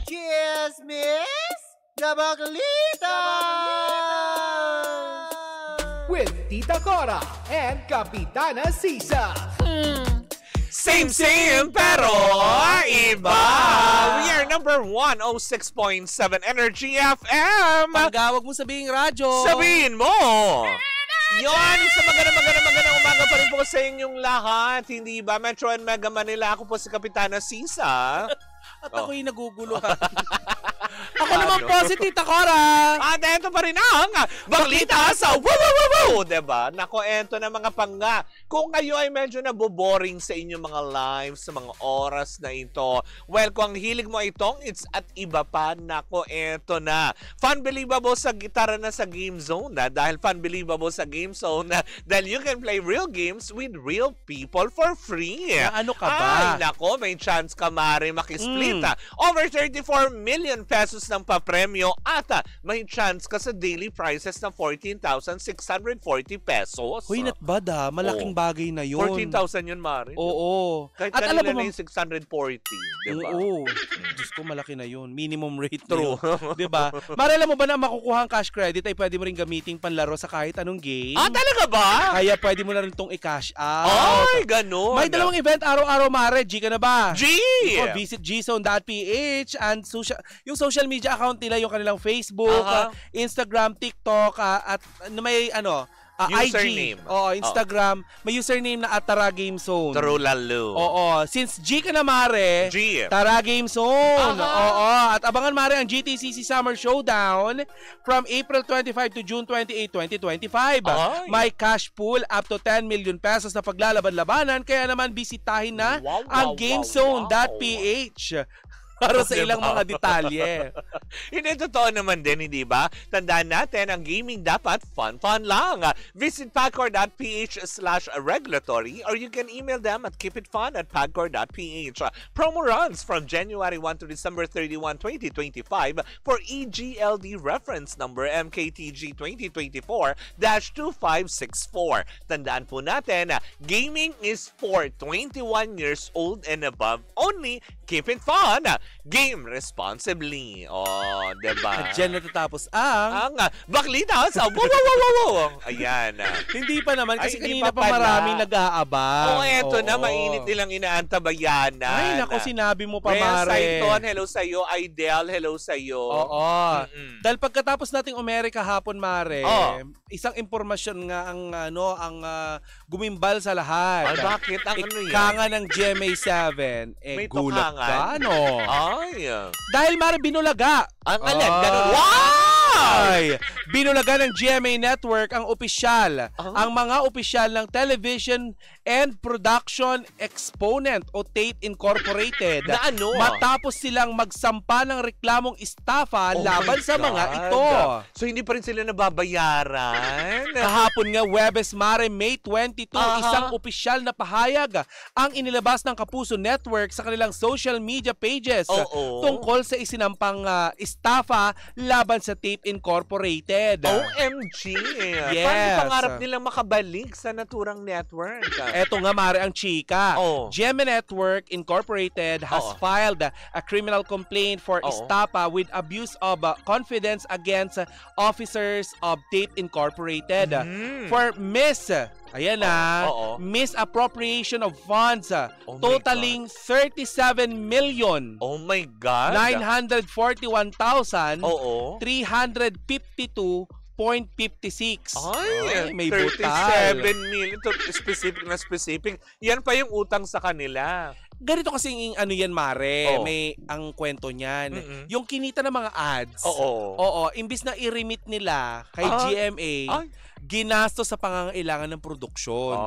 Chismis na Baklita! With Tita Cora and Kapitana Sisa. Same, pero iba. We are number 106.7 Energy FM. Panggawag mo sabihing radyo. Sabihin mo. Yon, sa magandang umaga pa rin po sa inyong lahat. Hindi ba? Metro and Mega Manila. Ako po si Kapitana Sisa. At ako'y naguguluhan. Ako naman po si Tita Cora. At eto pa rin ang Baklita sa Woo! Diba? Nako, eto na mga pangga. Kung kayo ay medyo naboboring sa inyong mga lives, sa mga oras na ito, well, kung ang hilig mo itong it's at iba pa, nako, eto na. Fun-believable sa gitara na sa Game Zone na. Dahil fun-believable sa Game Zone na. Dahil you can play real games with real people for free. Na ano ka ba? Ay, nako, may chance ka mare makisplit. Over 34 million pesos ng papremyo at may chance ka sa daily prices na 14,640 pesos. Huy, not bad ha. Malaking bagay na yun. 14,000 yun, Mari. Oo. Kahit At kanila alam mo, na yung 640, diba? Oo. Diyos ko, malaki na yun. Minimum rate. True. Diba? Mara, alam mo ba na makukuha ang cash credit ay pwede mo rin gamitin panlaro sa kahit anong game? Ah, talaga ba? Kaya pwede mo na rin itong i-cash out. Ay, ganun. May dalawang event araw-araw, Mare. G ka na ba? G! Visit gzone.ph and yung social media account nila, yung kanilang Facebook, Instagram, TikTok, at may username. IG. Oo, Instagram. May username na @TaraGameZone. True lalo. Oo. Since G ka na, Mare, G. TaraGameZone. Oo. At abangan, Mare, ang GTCC Summer Showdown from April 25 to June 28, 2025. Ay. May cash pool up to 10 million pesos na paglalaban-labanan. Kaya naman, bisitahin na ang GameZone.ph. Para sa ilang mga detalye. Hindi, totoo naman din, hindi ba? Tandaan natin, ang gaming dapat fun lang. Visit pagcor.ph/regulatory or you can email them at keepitfun@pagcor.ph. Promo runs from January 1 to December 31, 2025 for EGLD reference number MKTG 2024-2564. Tandaan po natin, gaming is for 21 years old and above only. Keep it fun. Game responsibly. Oh, diba? At dyan natatapos ang Baklita sa wow. Ayan. Hindi pa naman kasi Ay, kanina pa maraming nag-aabang. Eto na, mainit nilang inaantabayanan. Ay, naku, sinabi mo pa, Rhea Mare. Saiton, hello sa'yo. Idel, hello sa'yo. Oo. Dahil pagkatapos nating Amerika hapon, Mare, isang impormasyon nga ang gumimbal sa lahat. Ay, bakit? Ang ano yan? Ikanga ng GMA7. May Gulat tukangan? ka, no? Ay. Dahil, Mare, binulaga. Ang alam, ganun. Wow! Ay, binulaga ng GMA Network ang opisyal, ang mga opisyal ng Television and Production Exponent o Tape Incorporated na ano? Matapos silang magsampa ng reklamong estafa laban sa mga ito. So hindi pa rin sila nababayaran? Kahapon nga, Webes, Mare, May 22, isang opisyal na pahayag ang inilabas ng Kapuso Network sa kanilang social media pages tungkol sa isinampang estafa laban sa Tape Incorporated. OMG! Yes. Paano pangarap nilang makabalik sa naturang network? Eto nga, Mare, ang chika. GMA Network Incorporated has filed a criminal complaint for estafa with abuse of confidence against officers of Tape Incorporated for misappropriation of funds totaling 37 million. Oh my God! 941,352.56. Ay, may 37 butal. million. Ito, specific. Yan pa yung utang sa kanila. Ganito kasi yan, Mare. May ang kwento niyan. Yung kinita ng mga ads. Imbis na i-remit nila kay GMA, ginasto sa pangangailangan ng produksyon.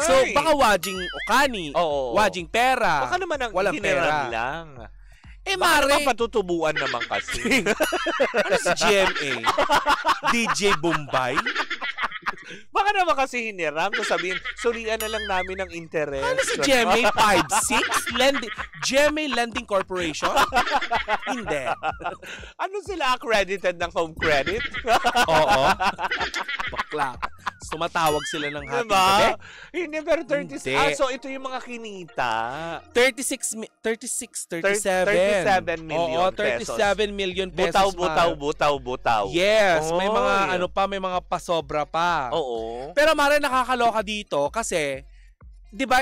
So, baka wajing okani, wajing pera, baka naman ang walang pera lang. Mare, baka patutubuan naman kasi. ano si GMA? DJ Bombay? Baka naman kasi hiniram. Sabihin, sulian na lang namin ng interest. Ano si GMA 5-6? GMA Lending Corporation? Hindi. Ano sila accredited ng home credit? Oo. Bakla. Tumatawag sila ng hating Diba? gabi. Hindi, pero 36. Hindi. So ito yung mga kinita. 37 million Oo, pesos. 37 million pesos. Butaw. Yes, may mga Oy. may mga pasobra pa. Oo. Pero Mare, nakakaloka dito kasi 'di ba,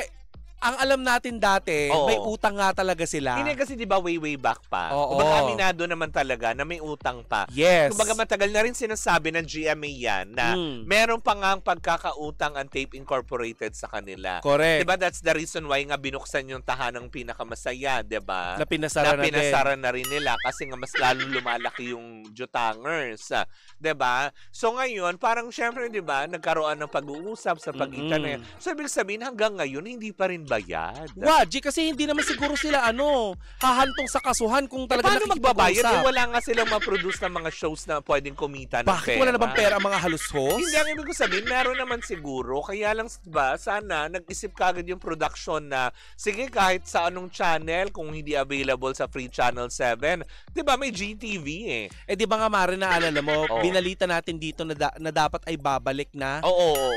ang alam natin dati, Oo. may utang nga talaga sila. Hindi kasi di ba way back pa. Oo. Kumbaga aminado naman talaga na may utang pa. Yes. Kumbaga matagal na rin sinasabi ng GMA yan na meron pa nga ang pagkakautang ang Tape Incorporated sa kanila. Correct. Diba that's the reason why nga binuksan yung tahanang pinakamasaya, diba? Na pinasara na din. Pinasara na rin nila kasi nga mas lalo lumalaki yung jutangers. Diba? So ngayon, parang syempre, diba, nagkaroon ng pag-uusap sa pagitan na yan. So ibig sabihin hanggang ngayon, hindi pa rin bayad. Waji, kasi hindi naman siguro sila hahantong sa kasuhan kung talaga paano magbabayad? nakikipag-usap. Wala nga silang ma-produce ng mga shows na pwedeng kumita ng Bakit pera. wala na bang pera ang mga halos-host? Hindi, ang ibig ko sabihin, meron naman siguro. Kaya lang, ba, sana nag-isip kagad yung production na, sige, kahit sa anong channel, kung hindi available sa Free Channel 7, di ba may GTV eh. Eh di ba nga Mare, naalala mo, binalita natin dito na dapat ay babalik na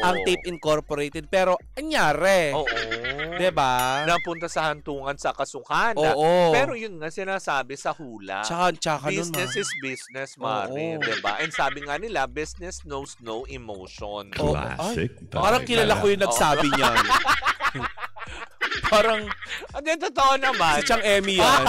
ang Tape Incorporated. Pero, anyari. Diba? Napunta sa hantungan sa kasuhan. Oo. Pero yun nga sinasabi sa hula. Tsaka nun, Business is business, Mari. Diba? And sabi nga nila, business knows no emotion. Ay, parang kilala ko yung nagsabi niyan. Parang, Hindi, totoo naman. si Chang Emmy yan.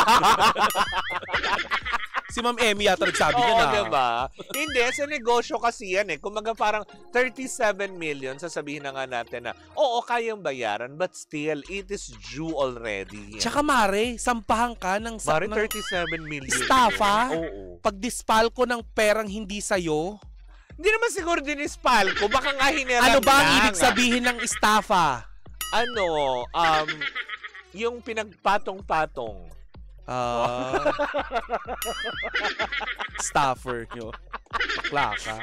Si Ma'am Emmy yata nagsabi niya na. Diba? Hindi, sa negosyo kasi yan eh. Kumaga parang 37 million, sasabihin na nga natin na, oo, kayang bayaran, but still, it is due already. Tsaka Mare, sampahan ka ng Mari, 37 million. Estafa? Oo. Pag-dispal ko ng perang hindi sa'yo. Hindi naman siguro dinispal ko. Baka nga hiniram Ano ba ang lang. ibig sabihin ng estafa? Yung pinagpatong-patong. Staffer nyo. Bakla ka.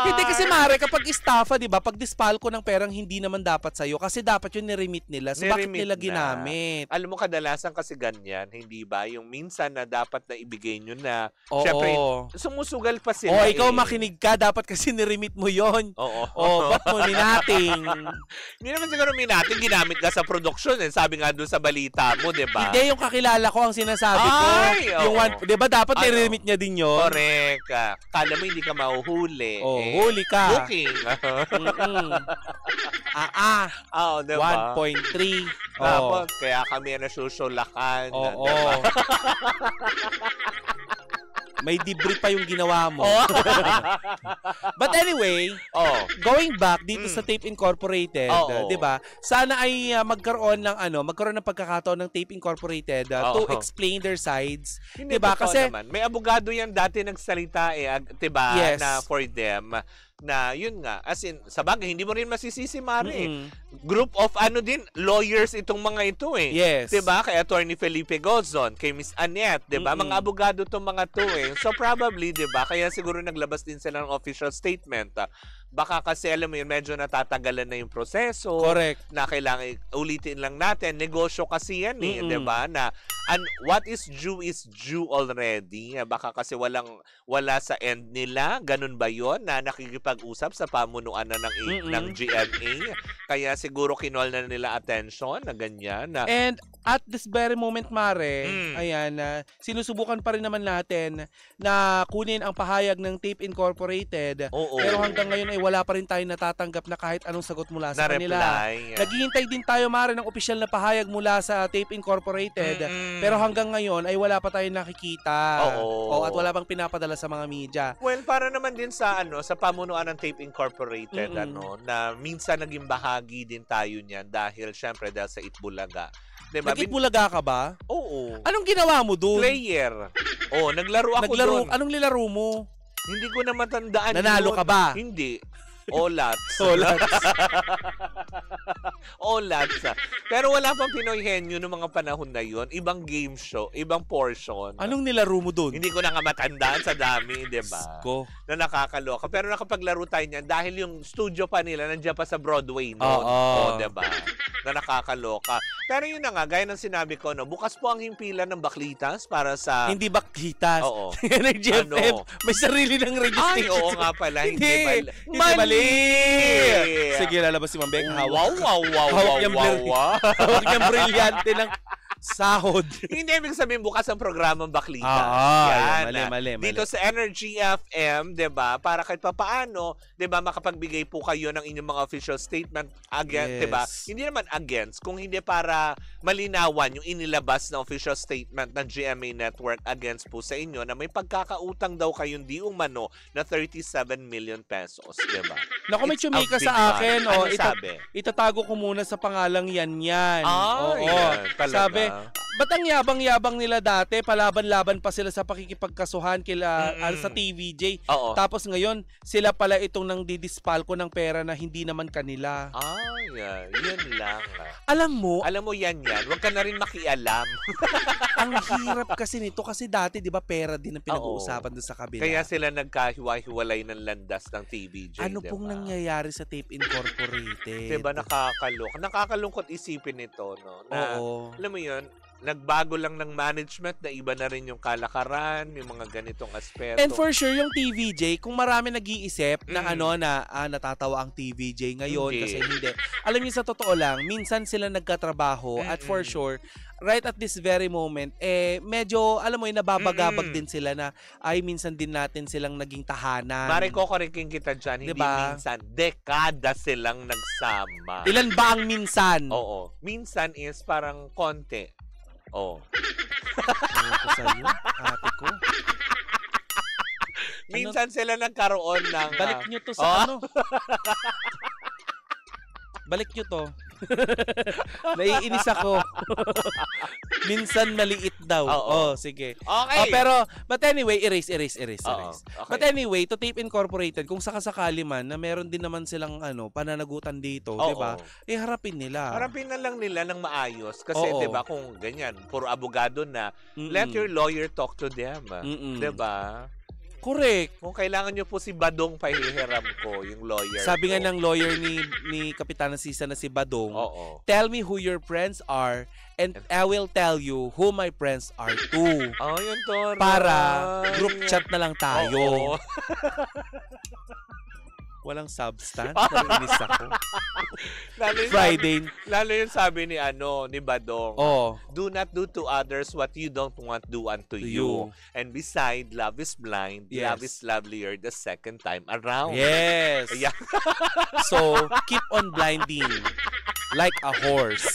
Hindi Kasi Mare, kapag estafa, di ba, pag dispal ko ng perang hindi naman dapat sa'yo kasi dapat yun niremit nila. So bakit Niremit nila na. ginamit? Alam mo, kadalasan kasi ganyan, hindi ba? Yung minsan na dapat na ibigay nyo na, Oo. syempre, sumusugal pa sila. Ikaw makinig ka, dapat kasi niremit mo yon. Oo. Ba't mo minating? Hindi naman siguro minating, ginamit ka sa production eh. Sabi nga doon sa balita mo, di ba? Hindi, yung kakilala ko ang sinasabi ko. Ay, oo. Yung di ba dapat niremit niya din yun? Correct. Kala mo hindi ka mahuhuli. Huli ka. Booking. Oo, diba? 1.3. Tapos, kaya kami nasusulakan. Oo. Diba? May debrief pa yung ginawa mo. But anyway, going back dito sa Tape Incorporated, 'di ba? Sana ay magkaroon ng pagkakataon ng Tape Incorporated to explain their sides, 'di ba? Kasi naman, may abogado yan dati nagsalita 'di ba, yes, na for them na yun nga, as in, sa bagay, hindi mo rin masisisi, Mari. Group of lawyers itong mga ito eh. Yes. Diba? Kay Attorney Felipe Gozon, kay Miss Annette, diba? Mga abogado itong mga to eh. So probably, diba? Kaya siguro naglabas din sila ng official statement. Baka kasi, alam mo yun, medyo natatagalan na yung proseso. Correct. Na kailangan ulitin lang natin. Negosyo kasi yan eh, diba? Na, and what is due already. Baka kasi wala sa end nila. Ganun ba yun? Na nakikipag-usap sa pamunuan na ng GMA. Kaya siguro kinol na nila attention na ganyan. And at this very moment, Mare, sinusubukan pa rin naman natin na kunin ang pahayag ng Tape Incorporated. Pero hanggang ngayon ay wala pa rin tayo natatanggap na kahit anong sagot mula sa kanila. Naghihintay din tayo, Mare, ng opisyal na pahayag mula sa Tape Incorporated. Pero hanggang ngayon ay wala pa tayong nakikita. At wala pang pinapadala sa mga media. Well, para naman din sa sa pamunuan ng Tape Incorporated na minsan naging bahagi din tayo niyan dahil syempre dahil sa Itbulaga. Diba? Nag-Itbulaga ka ba? Oo. Anong ginawa mo doon? Player. Naglaro ako doon. Anong nilaro mo? Hindi ko na matandaan. Nanalo ka ba? Hindi. Olats. Olats. Olats. Pero wala pang Pinoy Henyo noong mga panahon na yon. Ibang game show, ibang portion. Anong nilaro mo doon? Hindi ko na nga matandaan sa dami, di ba? Na nakakaloka. Pero nakapaglaro tayo niyan dahil yung studio pa nila nandiyan pa sa Broadway noon. Oo. Di ba? Na nakakaloka. Pero yun na nga, gaya ng sinabi ko, no, bukas po ang himpilan ng Baklitas para sa... Hindi Baklitas. Oo. Energy FM. May sarili ng radio Ay, station. oo nga pala. Hindi. Mali! Sige, lalabas si Mambeng. Wow. Hawak niyang brilyante ng sahod. Hindi ibig sabihin bukas ang programang Baklitas. Yan. Mali. Dito sa Energy FM, 'di ba? Para kahit papaano, 'di ba, makapagbigay po kayo ng inyong mga official statement against, 'di ba? Hindi naman against, kung hindi para malinawan yung inilabas na official statement ng GMA Network against po sa inyo na may pagkakautang daw kayong di umano na 37 million pesos, 'di ba? Naku, may chumika sa akin. Ano sabi? Itatago ko muna sa pangalang yan. Oo. Sabi, ba't ang yabang-yabang nila dati? Palaban-laban pa sila sa pakikipagkasuhan kila sa TVJ. Oo. Tapos ngayon, sila pala itong nang didispalko ng pera na hindi naman kanila. Yun lang. Alam mo, yan. Huwag ka na rin makialam. ang hirap kasi nito kasi dati, di ba, pera din ang pinag-uusapan doon sa kabila. Kaya sila nagkahiwa-hiwalay ng landas ng TVJ. Ano pong nangyayari sa Tape Incorporated? Diba, nakakalungkot isipin nito, no? Na, oo. Alam mo yun, nagbago lang ng management na iba na rin yung kalakaran, yung mga ganitong aspeto. And for sure, yung TVJ, kung marami nag-iisip na natatawa ang TVJ ngayon kasi hindi. Alam niyo, sa totoo lang, minsan sila nagkatrabaho at for sure, right at this very moment, medyo, alam mo yun, nababagabag din sila na ay minsan din natin silang naging tahanan. Mare, kokoriking kita dyan, hindi minsan, dekada silang nagsama. Ilan ba ang minsan? Oo. Minsan is parang konti. Oh. Ano ko sa'yo? Ate ko. Minsan sila nagkaroon ng... Balik nyo to sa ano? Balik nyo to. Naiinis ako. Minsan maliit daw. Sige. Okay. Pero, but anyway, erase. Okay. But anyway, to Tape Incorporated, kung sakasakali man na meron din naman silang pananagutan dito, di ba? Harapin nila. Harapin na lang nila ng maayos. Kasi, di ba, kung ganyan, puro abogado na, let your lawyer talk to them. Di ba? Correct. Kung kailangan nyo po si Badong pahihiram ko, yung lawyer. Sabi nga ng lawyer ni Kapitana Sisa na si Badong, tell me who your friends are and I will tell you who my friends are too. Yun to. Para group chat na lang tayo. Walang substance. Naiinis ako. Friday. Lalo yung sabi ni Badong. Do not do to others what you don't want do unto you. And beside, love is blind. Yes. Love is lovelier the second time around. Yes. Yeah. So, keep on blinding like a horse.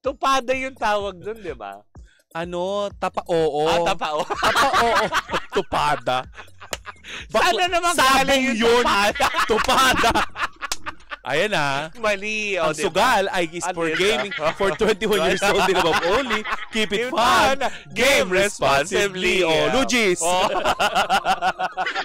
Tupada yung tawag dun, di ba? Tapa-oo. Tapa-oo. Tapa-oo. Tupada. Sana naman sabong yun. Tupada. Ayan Mali. Ang sugal ay is for gaming for 21 years old din above only. Keep it fun. Game responsibly. Lugis.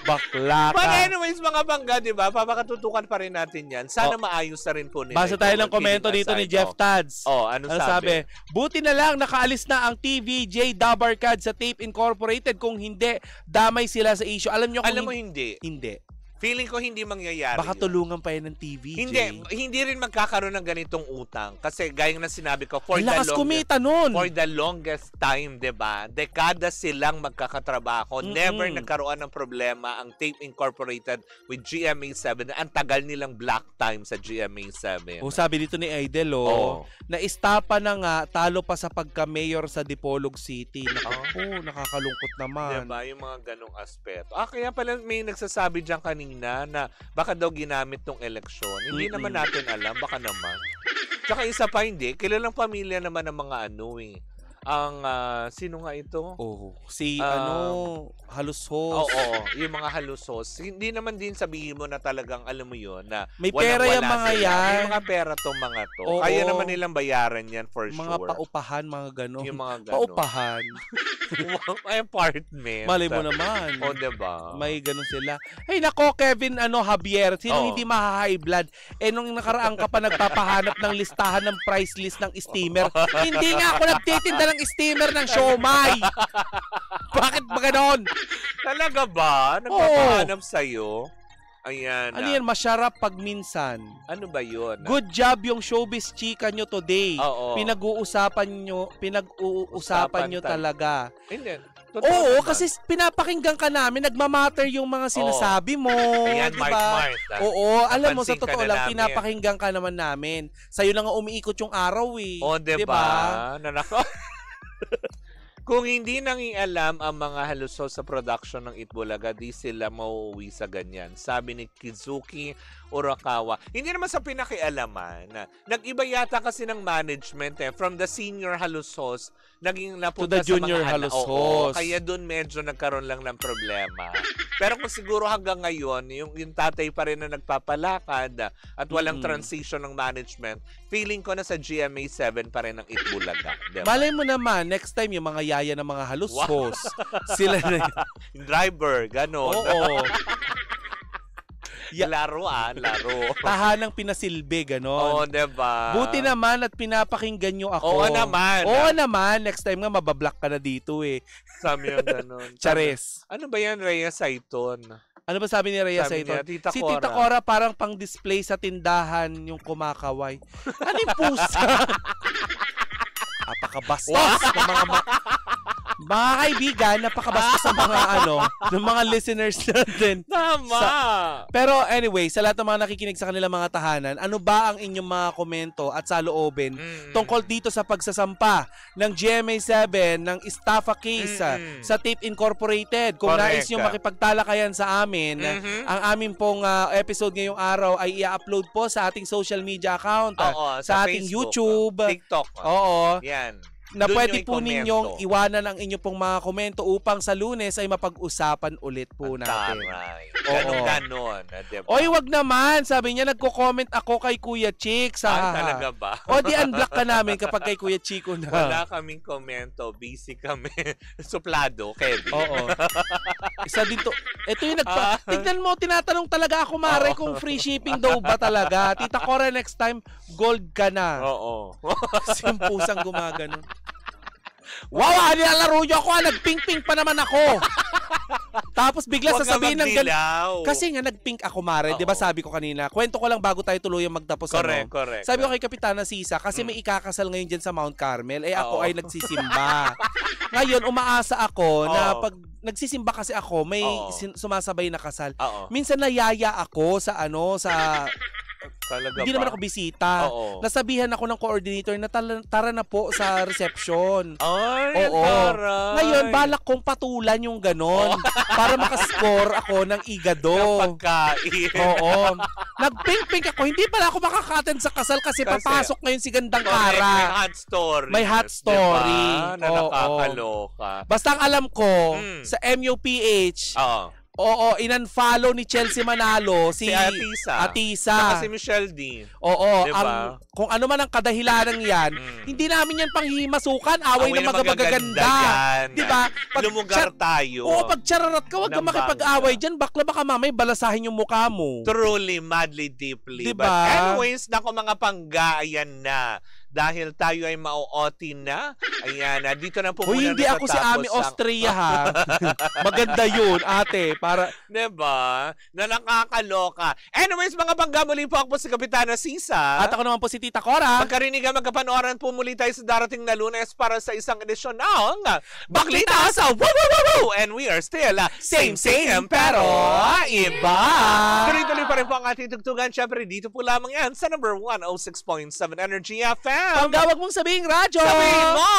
Bakla ka. But anyways, mga bangga, di ba? Papakatutukan pa rin natin yan. Sana maayos na rin po nila. Basa tayo ng komento dito ni Jeff Tads. Ano sabi? Buti na lang nakaalis na ang TVJ Dabarcad sa Tape Incorporated. Kung hindi, damay sila sa issue. Alam mo hindi. Hindi. Feeling ko hindi mangyayari. Baka tulungan pa yan ng TVJ. Hindi rin magkakaroon ng ganitong utang. Kasi gaya na sinabi ko, for the longest time, 'di ba? Dekada silang magkakatrabaho. Never nagkaroon ng problema ang Tape Incorporated with GMA7. Ang tagal nilang black time sa GMA7. Sabi dito ni Idel, na istapa na nga, talo pa sa pagka-mayor sa Dipolog City. Nakakalungkot naman. 'Di ba? Yung mga ganong aspeto. Kaya pala may nagsasabi diyan kanina na baka daw ginamit tong eleksyon. Hindi naman natin alam, baka naman. Tsaka isa pa hindi, kilalang pamilya naman ng mga sino nga ito? Si halusos. Oo, yung mga halusos. Hindi naman din sabihin mo na talagang alam mo yun na may pera yung mga sila. yan. May mga pera tong mga to. Kaya naman nilang bayaran yan for mga sure. Mga paupahan, mga ganon. Yung mga ganon. Paupahan. May apartment. Mali mo naman. Diba? May ganon sila. Hey, nako, Kevin Javier, sino hindi maha-high blood? Nung nakaraang ka pa nagpapahanap ng listahan ng price list ng steamer, hindi nga ako nagtitinda ng steamer ng siomay. Bakit ba ganon? Talaga ba? Nagpapahanap sa'yo? Ayan. Ano yan? Masyarap pag minsan. Ano ba yun? Good job yung showbiz chika nyo today. Oo. Pinag-uusapan nyo talaga. Hindi. Oo, kasi pinapakinggan ka namin, nagmamatter yung mga sinasabi mo. Ayan, diba? Mark. Oo, alam mo, sa totoo lang, pinapakinggan ka naman namin. Sa'yo lang nga umiikot yung araw eh. Diba? Kung hindi nang ialam ang mga halusos sa production ng Itbulaga, di sila mauuwi sa ganyan. Sabi ni Kizuki Urakawa. Hindi naman sa pinakialaman. Nag-iba yata kasi ng management From the senior halusos, naging napunta to the junior halusos. Kaya doon medyo nagkaroon lang ng problema. Pero kung siguro hanggang ngayon, yung tatay pa rin na nagpapalakad at walang transition ng management, feeling ko na sa GMA 7 pa rin ang Itbulaga. Diba? Malay mo naman, next time yung mga yaya ng mga halusos, sila na yung driver, gano'n. Oo. Laro. Tahanang pinasilbi, gano'n. Diba? Buti naman at pinapakinggan nyo ako. Oo naman. Next time nga, mabablock ka na dito eh. Sabi yung gano'n. Chares. Ano ba yan, Rhea Saiton? Ano ba sabi ni Rhea Saiton? Si Tita Cora parang pang-display sa tindahan yung kumakaway. Ano yung pusa? Napakabastos ng mga kaibigan, napakabastos sa mga ng mga listeners natin. Tama! Pero anyway, sa lahat ng mga nakikinig sa kanilang mga tahanan, ano ba ang inyong mga komento at saloobin tungkol dito sa pagsasampa ng GMA7 ng estafa case sa Tape Incorporated? Kung nais nyo makipagtalakayan sa amin, ang amin pong episode ngayong araw ay i-upload po sa ating social media account, sa ating Facebook, YouTube, TikTok. Yan. Na pwede po ninyong iwanan ang inyong pong mga komento upang sa Lunes ay mapag-usapan ulit po natin. Ganon. Diba? Oy, wag naman. Sabi niya, nagko-comment ako kay Kuya Chick. Talaga ba? Di unblock ka namin kapag kay Kuya Chico na. Wala kaming komento. Busy kami. Suplado, Kevin. Oo. Isa din to. Ito yung tignan mo, tinatanong talaga ako, Mare, kung free shipping daw ba talaga. Tita Cora, next time, gold ka na. Oo. Kasi yung pusang gumaganon. Wow, nilalaro nyo ako. Nag-pink-pink pa naman ako. Tapos bigla sasabihin ng kasi nga nag-pink ako, Mare. Di ba sabi ko kanina? Kwento ko lang bago tayo tuluyang magtapos. Correct. Sabi ko kay Kapitana Sisa, kasi may ikakasal ngayon dyan sa Mount Carmel. Ako ay nagsisimba. Ngayon, umaasa ako na pag nagsisimba kasi ako, may sumasabay na kasal. Minsan nayaya ako sa Talaga hindi naman ako bisita. Nasabihan ako ng coordinator na tara na po sa reception. Tara. Ngayon, balak kong patulan yung ganon para makascore ako ng igado. Ng pagkain. Nag-pink-pink ako. Hindi pala ako makaka-attend sa kasal kasi papasok ngayon si Gandang Kara. May hot story. May hot story. Diba? Na nakakaloka. Basta ang alam ko, sa MUPH, in-unfollow ni Chelsea Manalo si Atisa. Saka si Michelle D. Diba? Kung ano man ang kadahilanan yan, hindi namin yan panghimasukan. Away na magaganda. Diba? Lumugar tayo. Pag chararat ka, wag ka makipag-away dyan. Bakla baka mamay balasahin yung mukha mo. Truly, madly, deeply. Diba? But anyways, nako mga pangga, ayan na. Dahil tayo ay ma-OT na. Ayan, dito na po muna. Hindi ako si Ami Austria, ha? Maganda yun, ate. Para diba? Na nakakaloka. Anyways, mga bangga, muli po ako po si Kapitana Sisa. At ako naman po si Tita Cora. Magkarinigan, magkapanooran po muli tayo sa darating na Lunes para sa isang edisyon ng Baklita sa Woo! And we are still same pero iba. Tuloy-tuloy pa rin po ang ating tugtugan. Siyempre, dito po lamang yan sa number 106.7 Energy FM. Panggawag mong sabihing radyo. Sabihin mo!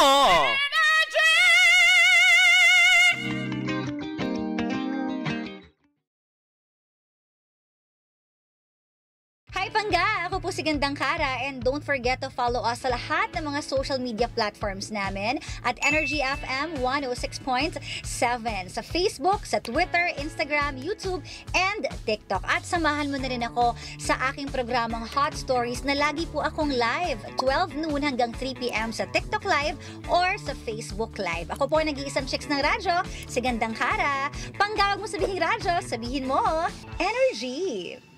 Hi, Pangga! Ako po si Gandang Kara, and don't forget to follow us sa lahat ng mga social media platforms namin at Energy FM 106.7 sa Facebook, sa Twitter, Instagram, YouTube, and TikTok. At samahan mo na rin ako sa aking programang Hot Stories na lagi po akong live 12 noon hanggang 3 p.m. sa TikTok Live or sa Facebook Live. Ako po ang nag-iisang chicks ng radyo, si Gandang Kara. Panggawag mo sabihin radyo, sabihin mo, Energy!